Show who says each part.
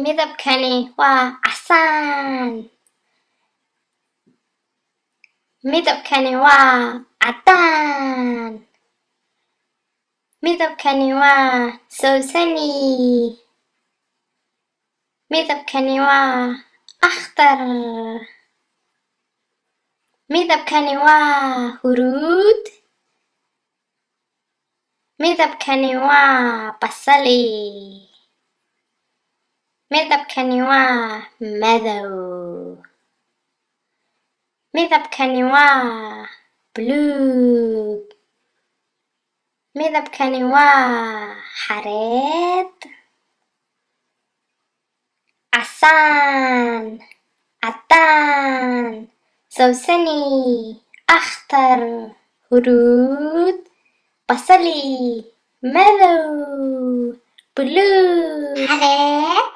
Speaker 1: midabkani waa casaan. midabkani waa caddaan. midabkani waa sawsani. midabkani waa akhdar. midabkani waa huruud. midabkani waa basali. midabkani waa madow. midabkani waa buluug. midabkani waa xareed. casaan, caddaan, sawsani, akhdar, huruud, basali, madow, buluug, xareed.